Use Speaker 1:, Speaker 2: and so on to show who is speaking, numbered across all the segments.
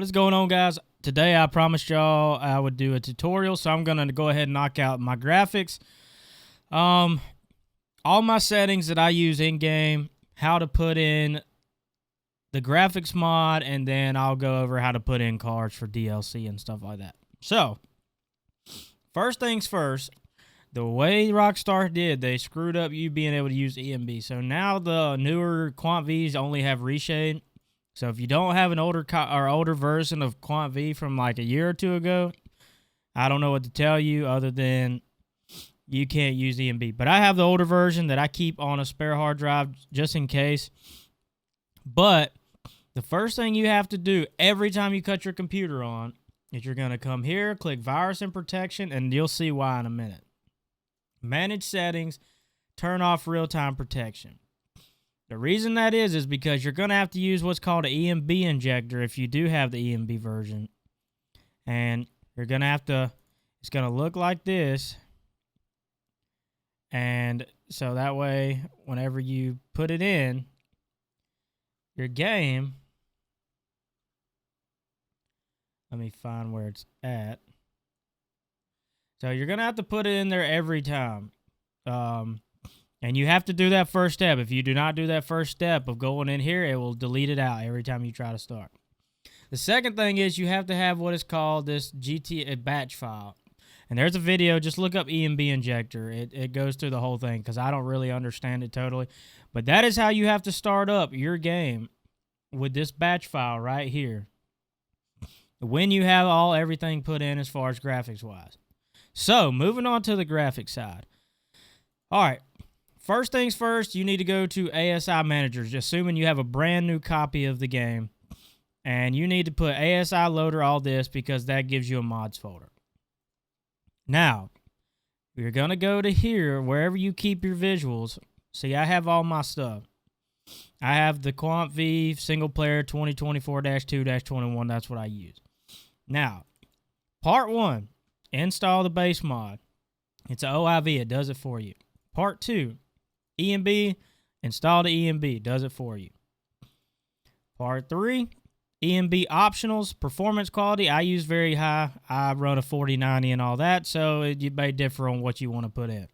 Speaker 1: What's going on, guys? Today I promised y'all I would do a tutorial, so I'm gonna go ahead and knock out my graphics. All my settings that I use in game, how to put in the graphics mod, and then I'll go over how to put in cards for DLC and stuff like that. So, first things first, the way Rockstar did, they screwed up you being able to use EMB. So now the newer QuantVs only have reshade. So if you don't have an older version of QuantV from like a year or two ago, I don't know what to tell you other than you can't use EMB. But I have the older version that I keep on a spare hard drive just in case. But the first thing you have to do every time you cut your computer on is you're going to come here, click Virus and Protection, and you'll see why in a minute. Manage Settings, turn off Real-Time Protection. The reason that is because you're going to have to use what's called an EMB injector if you do have the EMB version. And you're going to have to, it's going to look like this. And so that way, whenever you put it in, your game, let me find where it's at. So you're going to have to put it in there every time. And you have to do that first step. If you do not do that first step of going in here, it will delete it out every time you try to start. The second thing is you have to have what is called this GTA batch file. And there's a video, just look up EMB injector. It goes through the whole thing because I don't really understand it totally. But that is how you have to start up your game with this batch file right here. When you have everything put in as far as graphics wise. So moving on to the graphics side. All right. First things first, you need to go to ASI Managers, assuming you have a brand new copy of the game. And you need to put ASI Loader all this because that gives you a mods folder. Now, you're going to go to here, wherever you keep your visuals. See, I have all my stuff. I have the QuantV single player 2024-2-21. That's what I use. Now, part 1, install the base mod. It's an OIV. It does it for you. Part 2, EMB, install the EMB, does it for you. Part 3, EMB optionals, performance quality. I use very high. I run a 4090 and all that, so it may differ on what you want to put in.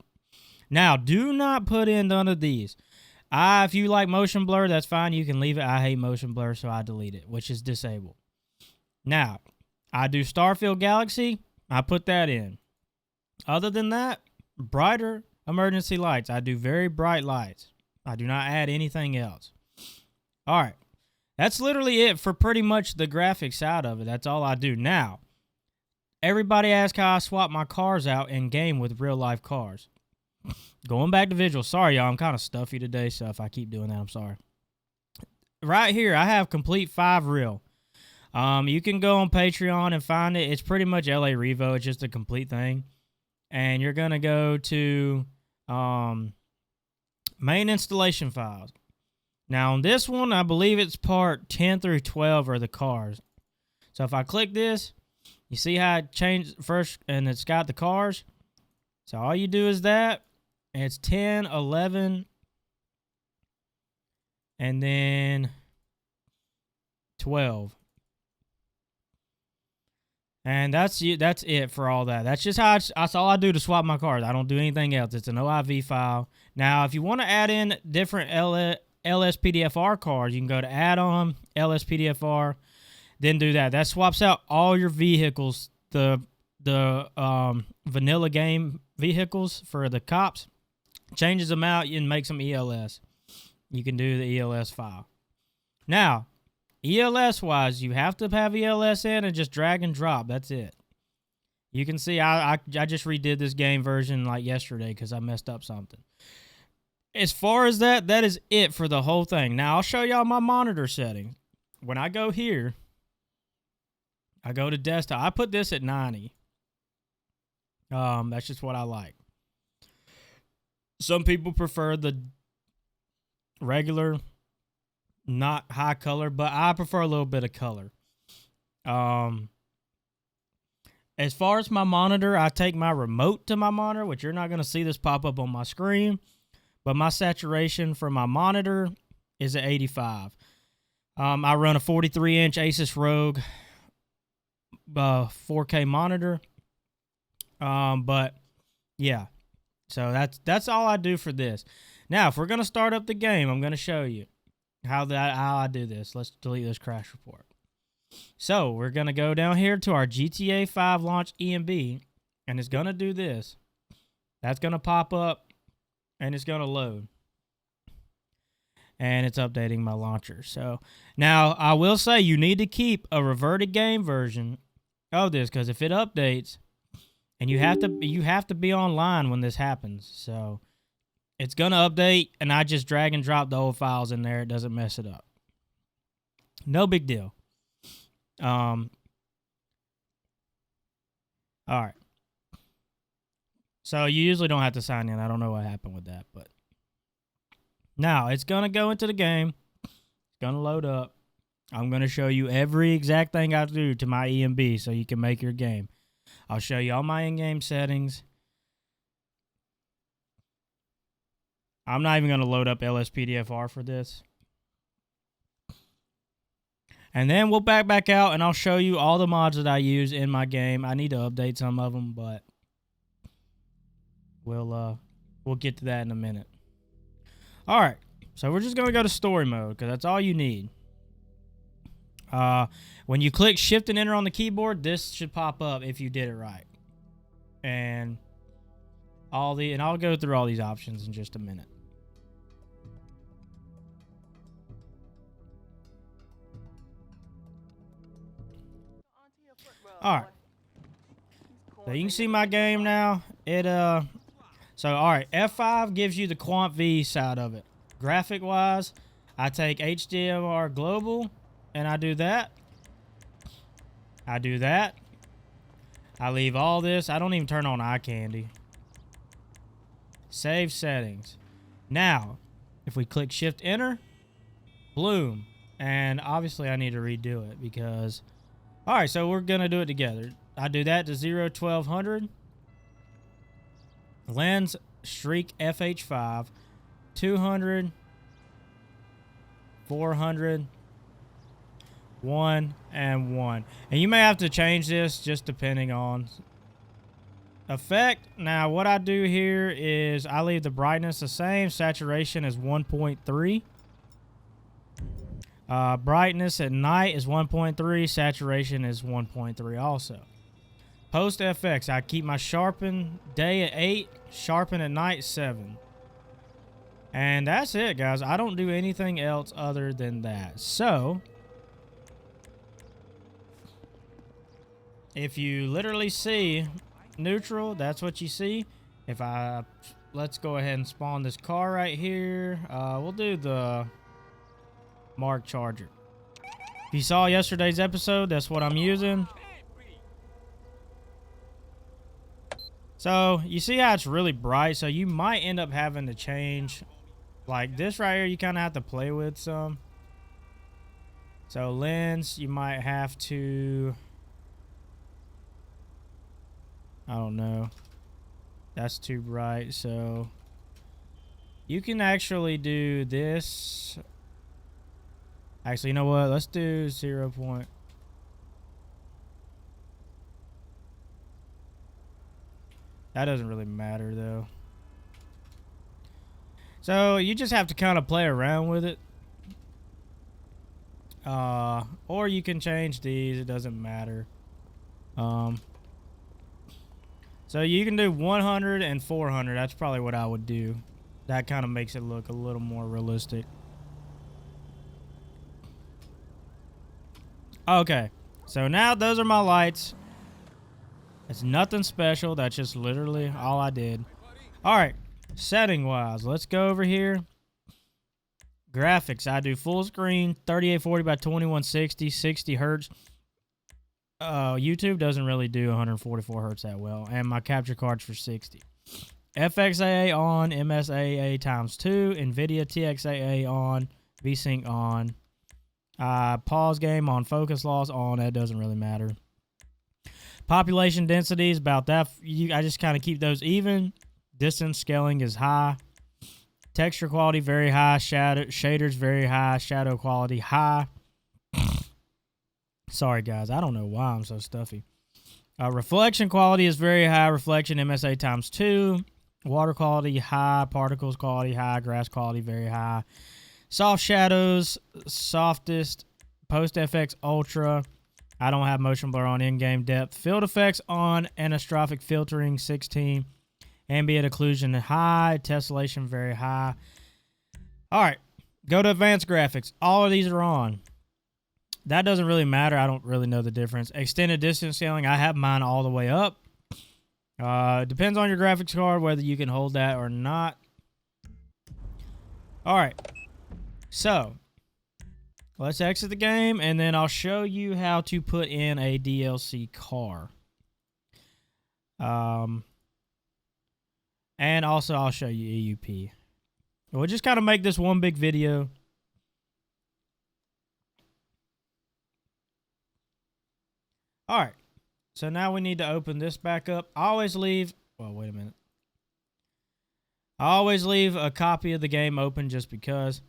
Speaker 1: Now, do not put in none of these. If you like motion blur, that's fine. You can leave it. I hate motion blur, so I delete it, which is disabled. Now, I do Starfield Galaxy. I put that in. Other than that, brighter emergency lights. I do very bright lights. I do not add anything else. All right. That's literally it for pretty much the graphics side of it. That's all I do. Now, everybody asks how I swap my cars out in game with real life cars. Going back to visual. Sorry, y'all. I'm kind of stuffy today, so if I keep doing that, I'm sorry. Right here, I have complete 5 reel. You can go on Patreon and find it. It's pretty much LA Revo. It's just a complete thing. And you're going to go to main installation files. Now, on this one, I believe it's part 10 through 12 are the cars. So if I click this, you see how it changed first, and it's got the cars. So all you do is that, and it's 10, 11, and then 12. And that's it for all that. That's just how that's all I do to swap my cars. I don't do anything else. It's an OIV file. Now, if you want to add in different LSPDFR cards, you can go to Add-on, LSPDFR, then do that. That swaps out all your vehicles, the vanilla game vehicles for the cops, changes them out and makes them ELS. You can do the ELS file. Now, ELS-wise, you have to have ELS in and just drag and drop. That's it. You can see I just redid this game version like yesterday because I messed up something. As far as that is it for the whole thing. Now, I'll show y'all my monitor settings. When I go here, I go to desktop. I put this at 90. That's just what I like. Some people prefer the regular, not high color, but I prefer a little bit of color. As far as my monitor, I take my remote to my monitor, which you're not going to see this pop up on my screen, but my saturation for my monitor is at 85. I run a 43-inch Asus ROG 4K monitor. But yeah, so that's all I do for this. Now, if we're gonna start up the game, I'm gonna show you how I do this. Let's delete this crash report. So we're gonna go down here to our GTA 5 launch EMB, and it's gonna do this. That's gonna pop up, and it's gonna load, and it's updating my launcher. So now I will say you need to keep a reverted game version of this, because if it updates, and you have to be online when this happens. So it's gonna update, and I just drag and drop the old files in there. It doesn't mess it up. No big deal. All right. So you usually don't have to sign in. I don't know what happened with that, but now it's gonna go into the game. It's gonna load up. I'm gonna show you every exact thing I do to my EMB so you can make your game. I'll show you all my in-game settings. I'm not even gonna load up LSPDFR for this. And then we'll back out, and I'll show you all the mods that I use in my game. I need to update some of them, but we'll get to that in a minute. All right, so we're just gonna go to story mode because that's all you need. When you click Shift and Enter on the keyboard, this should pop up if you did it right. And I'll go through all these options in just a minute. All right. So you can see my game now. So all right, F5 gives you the QuantV side of it. Graphic wise, I take HDMR global and I do that. I leave all this. I don't even turn on eye candy. Save settings. Now, if we click Shift Enter, bloom. And obviously I need to redo it because... Alright, so we're going to do it together. I do that to 0-1200. Lens Streak FH5. 200. 400. 1 and 1. And you may have to change this just depending on effect. Now, what I do here is I leave the brightness the same. Saturation is 1.3. Brightness at night is 1.3. Saturation is 1.3 also. Post FX, I keep my sharpen day at 8, sharpen at night 7. And that's it, guys. I don't do anything else other than that. So, if you literally see neutral, that's what you see. Let's go ahead and spawn this car right here. We'll do the Mark Charger. If you saw yesterday's episode, that's what I'm using. So you see how it's really bright, so you might end up having to change. Like this right here, you kind of have to play with some. So lens, you might have to, I don't know, that's too bright. So you can actually do this. Actually, you know what? Let's do 0. That doesn't really matter, though. So, you just have to kind of play around with it. Or you can change these. It doesn't matter. So, you can do 100 and 400. That's probably what I would do. That kind of makes it look a little more realistic. Okay, so now those are my lights. It's nothing special. That's just literally all I did. All right, setting wise, let's go over here. Graphics, I do full screen, 3840 by 2160, 60 hertz. YouTube doesn't really do 144 hertz that well, and my capture card's for 60. FXAA on, MSAA times 2, NVIDIA TXAA on, VSync on. Pause game on, focus loss on. That doesn't really matter. Population density is about that. I just kind of keep those even. Distance scaling is high. Texture quality very high. Shaders very high. Shadow quality high. Sorry, guys. I don't know why I'm so stuffy. Reflection quality is very high. Reflection MSA times 2. Water quality high. Particles quality high. Grass quality very high. Soft shadows, softest. Post FX Ultra. I don't have motion blur on in-game depth. Field effects on. Anastrophic filtering 16. Ambient occlusion high. Tessellation very high. All right. Go to advanced graphics. All of these are on. That doesn't really matter. I don't really know the difference. Extended distance scaling. I have mine all the way up. Depends on your graphics card whether you can hold that or not. All right. So, let's exit the game, and then I'll show you how to put in a DLC car. And also, I'll show you EUP. We'll just kind of make this one big video. All right. So now we need to open this back up. I always leave... Well, wait a minute. I always leave a copy of the game open just because.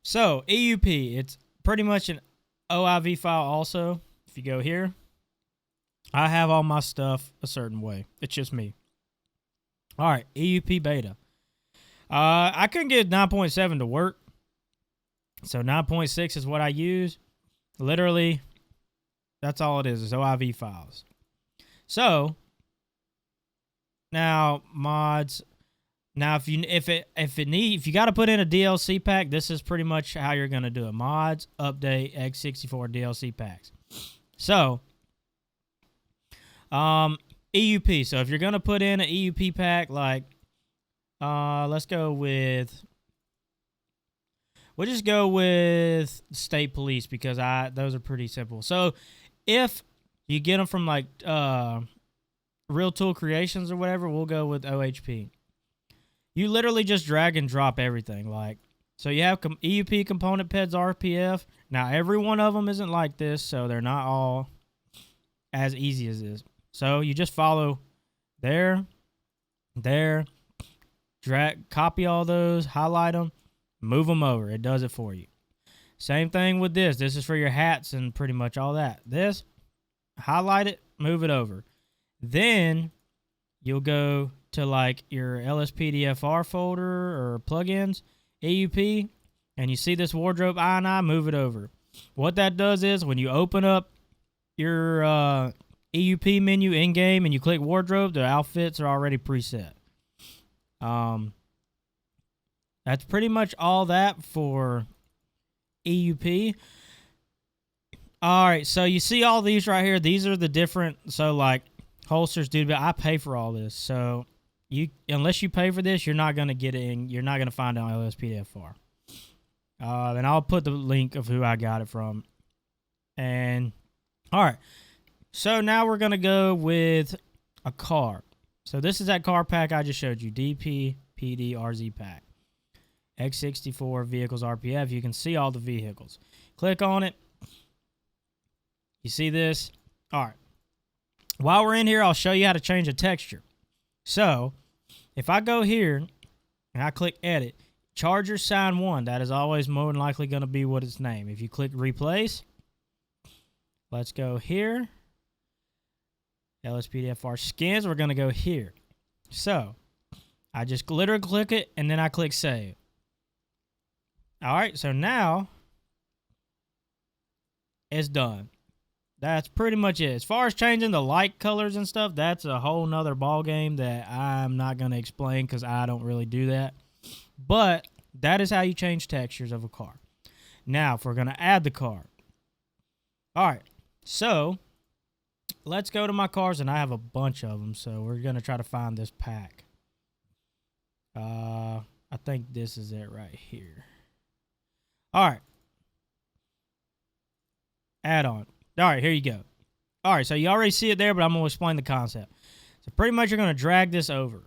Speaker 1: So, EUP. It's pretty much an OIV file also. If you go here, I have all my stuff a certain way. It's just me. All right. EUP beta. I couldn't get 9.7 to work. So, 9.6 is what I use. Literally... That's all it is OIV files. So now mods. Now if you got to put in a DLC pack, this is pretty much how you're gonna do it. Mods, update, x64 DLC packs. So EUP. So if you're gonna put in an EUP pack, like let's go with. We'll just go with State Police because those are pretty simple. So if you get them from like Real Tool Creations or whatever, we'll go with OHP. You literally just drag and drop everything. Like, so you have EUP component PEDs RPF. Now every one of them isn't like this, so they're not all as easy as this. So you just follow there, drag, copy all those, highlight them, move them over. It does it for you. Same thing with this. This is for your hats and pretty much all that. This, highlight it, move it over. Then you'll go to like your LSPDFR folder or plugins, EUP, and you see this wardrobe INI, move it over. What that does is when you open up your EUP menu in-game and you click wardrobe, the outfits are already preset. That's pretty much all that for EUP. All right, so you see all these right here. These are the different, so like holsters, dude, but I pay for all this. So unless you pay for this, you're not going to get it in. You're not going to find it on LSPDFR. And I'll put the link of who I got it from. And all right, so now we're going to go with a car. So this is that car pack I just showed you, DPPDRZ pack. X64 vehicles RPF. You can see all the vehicles. Click on it. You see this? All right. While we're in here, I'll show you how to change a texture. So, if I go here and I click edit, Charger Sign 1, that is always more than likely going to be what it's named. If you click replace, let's go here. LSPDFR skins, we're going to go here. So, I just literally click it and then I click save. All right, so now it's done. That's pretty much it. As far as changing the light colors and stuff, that's a whole nother ball game that I'm not going to explain because I don't really do that. But that is how you change textures of a car. Now, if we're going to add the car. All right, so let's go to my cars, and I have a bunch of them, so we're going to try to find this pack. I think this is it right here. All right. Add-on. All right, here you go. All right, so you already see it there, but I'm going to explain the concept. So pretty much you're going to drag this over.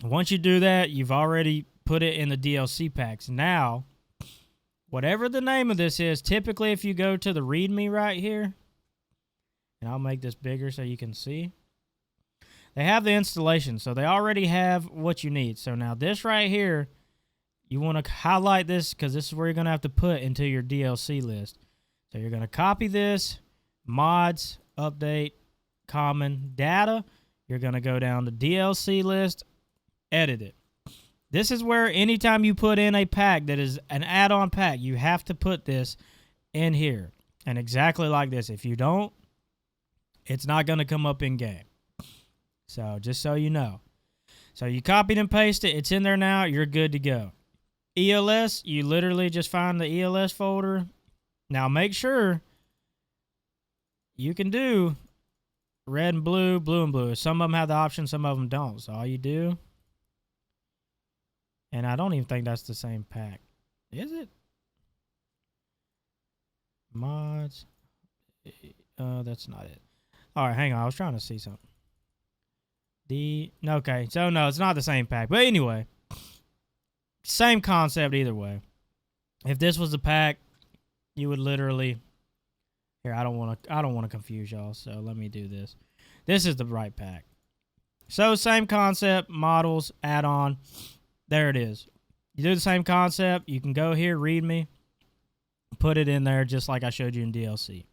Speaker 1: Once you do that, you've already put it in the DLC packs. Now, whatever the name of this is, typically if you go to the README right here, and I'll make this bigger so you can see, they have the installation. So they already have what you need. So now this right here, you want to highlight this because this is where you're going to have to put into your DLC list. So you're going to copy this, mods, update, common, data. You're going to go down to DLC list, edit it. This is where anytime you put in a pack that is an add-on pack, you have to put this in here. And exactly like this. If you don't, it's not going to come up in game. So just so you know. So you copied and pasted. It's in there now. You're good to go. ELS, you literally just find the ELS folder. Now make sure you can do red and blue, blue and blue. Some of them have the option, some of them don't. So all you do, and I don't even think that's the same pack. Is it? Mods. That's not it. All right, hang on. I was trying to see something. Okay, so no, it's not the same pack. But anyway, same concept either way. If this was the pack, you would literally. Here, I don't want to confuse y'all, so let me do this. This is the right pack. So same concept, models, add-on. There it is. You do the same concept. You can go here, read me, put it in there just like I showed you in DLC.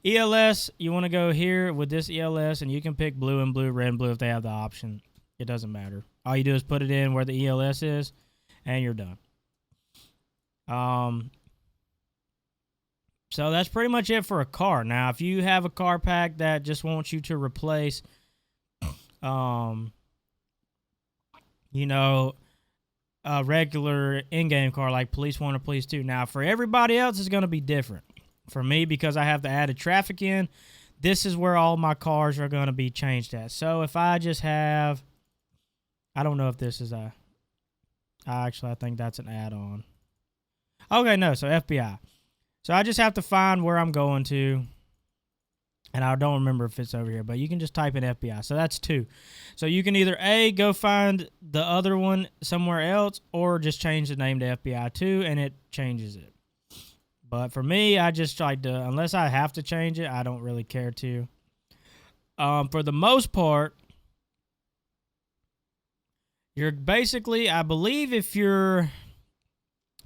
Speaker 1: ELS, you want to go here with this ELS, and you can pick blue and blue, red and blue if they have the option. It doesn't matter. All you do is put it in where the ELS is, and you're done. So that's pretty much it for a car. Now, if you have a car pack that just wants you to replace, you know, a regular in-game car like Police 1 or Police 2. Now, for everybody else, it's going to be different. For me, because I have the added traffic in, this is where all my cars are going to be changed at. So if I just have, I don't know if this is a, actually, I think that's an add-on. Okay, no, so FBI. So I just have to find where I'm going to, and I don't remember if it's over here, but you can just type in FBI. So that's 2. So you can either A, go find the other one somewhere else, or just change the name to FBI 2, and it changes it. But for me, I just like to, unless I have to change it, I don't really care to. For the most part, you're basically, I believe if you're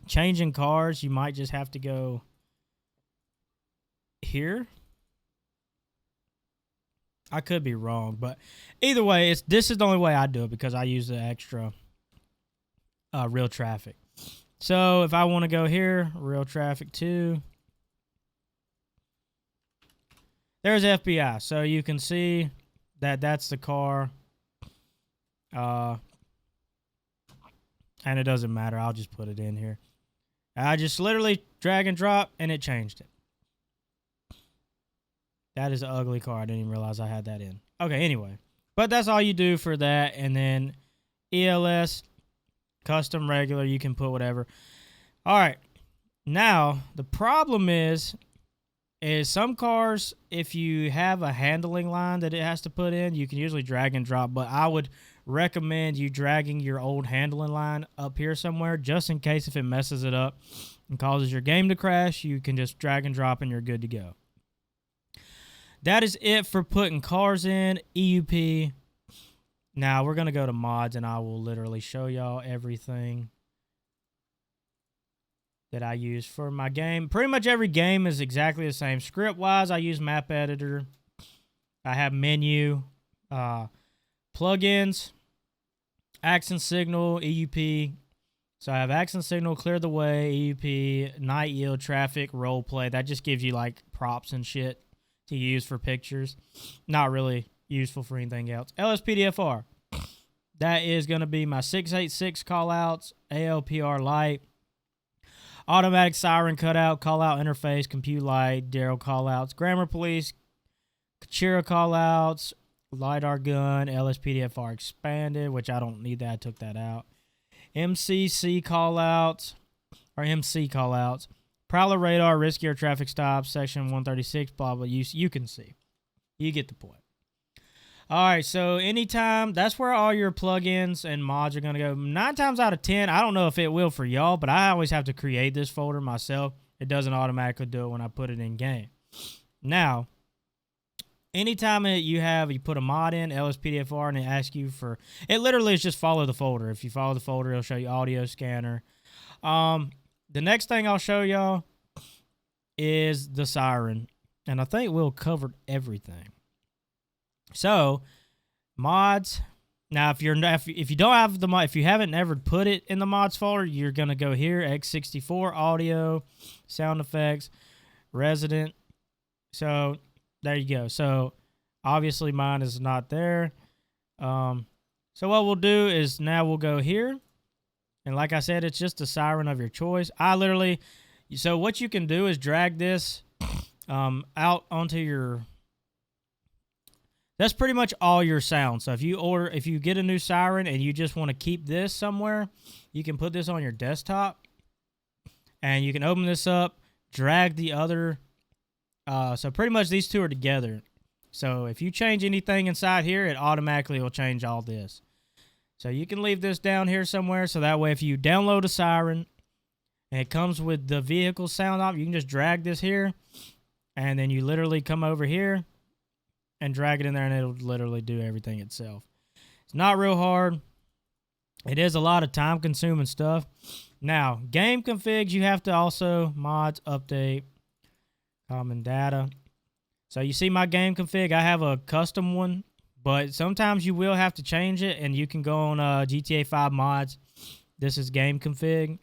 Speaker 1: changing cars, you might just have to go here. I could be wrong, but either way, this is the only way I do it because I use the extra real traffic. So if I want to go here, real traffic 2, there's FBI. So you can see that that's the car. And it doesn't matter. I'll just put it in here. I just literally drag and drop, and it changed it. That is an ugly car. I didn't even realize I had that in. Okay, anyway. But that's all you do for that. And then ELS, custom, regular, you can put whatever. All right. Now, the problem is some cars, if you have a handling line that it has to put in, you can usually drag and drop. But I would recommend you dragging your old handling line up here somewhere just in case if it messes it up and causes your game to crash, you can just drag and drop and you're good to go. That is it for putting cars in EUP. Now we're going to go to mods and I will literally show y'all everything that I use for my game. Pretty much every game is exactly the same. Script-wise, I use map editor. I have menu, plugins, accent signal, EUP. So I have accent signal, clear the way, EUP, night yield, traffic, role play. That just gives you like props and shit to use for pictures. Not really useful for anything else. LSPDFR. That is going to be my 686 callouts, ALPR light, automatic siren cutout, callout interface, compute light, Darrow callouts, grammar police, Kachira callouts, LiDAR gun, LSPDFR expanded, which I don't need that. I took that out. MCC callouts, or MC callouts, Prowler radar, riskier traffic stops, section 136, blah, blah. You can see. You get the point. All right, so anytime, that's where all your plugins and mods are going to go. 9 times out of 10, I don't know if it will for y'all, but I always have to create this folder myself. It doesn't automatically do it when I put it in game. Now, anytime you put a mod in, LSPDFR, and it asks you for, it literally is just follow the folder. If you follow the folder, it'll show you audio scanner. The next thing I'll show y'all is the siren. And I think we'll cover everything. So, mods. Now, if you don't have the mod, if you haven't ever put it in the mods folder, you're gonna go here, x64 audio, sound effects, resident. So there you go. So obviously mine is not there. So what we'll do is now we'll go here, and like I said, it's just a siren of your choice. So what you can do is drag this out onto your. That's pretty much all your sound. So if you get a new siren and you just want to keep this somewhere, you can put this on your desktop, and you can open this up, drag the other. So pretty much these two are together. So if you change anything inside here, it automatically will change all this. So you can leave this down here somewhere, so that way if you download a siren and it comes with the vehicle sound op, you can just drag this here, and then you literally come over here and drag it in there, and it'll literally do everything itself. It's not real hard. It is a lot of time-consuming stuff. Now, game configs, you have to also mods, update, common data. So you see my game config, I have a custom one, but sometimes you will have to change it, and you can go on GTA 5 mods. This is game config.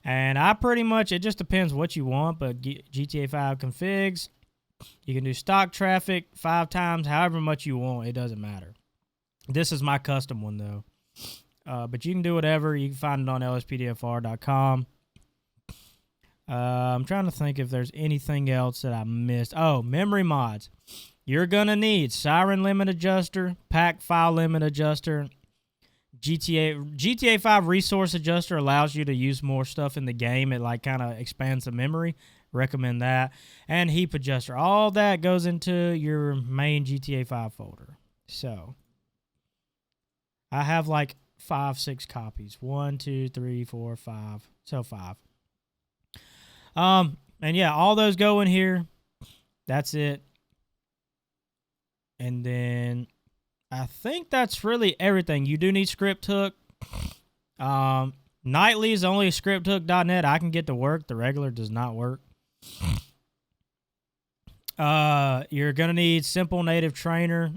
Speaker 1: And I pretty much, it just depends what you want, but GTA 5 configs, you can do stock traffic 5 times, however much you want. It doesn't matter. This is my custom one, though. But you can do whatever. You can find it on LSPDFR.com. I'm trying to think if there's anything else that I missed. Oh, memory mods. You're going to need Siren Limit Adjuster, Pack File Limit Adjuster. GTA 5 Resource Adjuster allows you to use more stuff in the game. It like kind of expands the memory. Recommend that. And Heap Adjuster. All that goes into your main GTA 5 folder. So I have like 5-6 copies. 1, 2, 3, 4, 5. So 5. And yeah, all those go in here. That's it. And then I think that's really everything. You do need script hook. Nightly is only scripthook.net. I can get to work. The regular does not work. You're gonna need simple native trainer,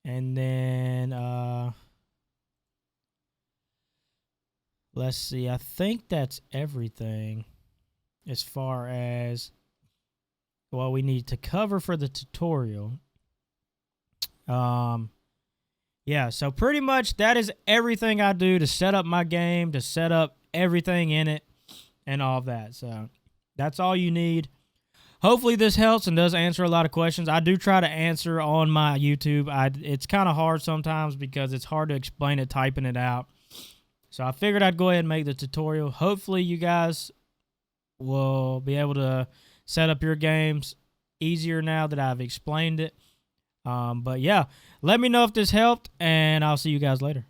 Speaker 1: and then let's see, I think that's everything as far as what we need to cover for the tutorial. Yeah, so pretty much that is everything I do to set up my game, to set up everything in it and all of that. So that's all you need. Hopefully this helps and does answer a lot of questions. I do try to answer on my YouTube. It's kind of hard sometimes because it's hard to explain it typing it out. So I figured I'd go ahead and make the tutorial. Hopefully you guys will be able to set up your games easier now that I've explained it. But yeah, let me know if this helped, and I'll see you guys later.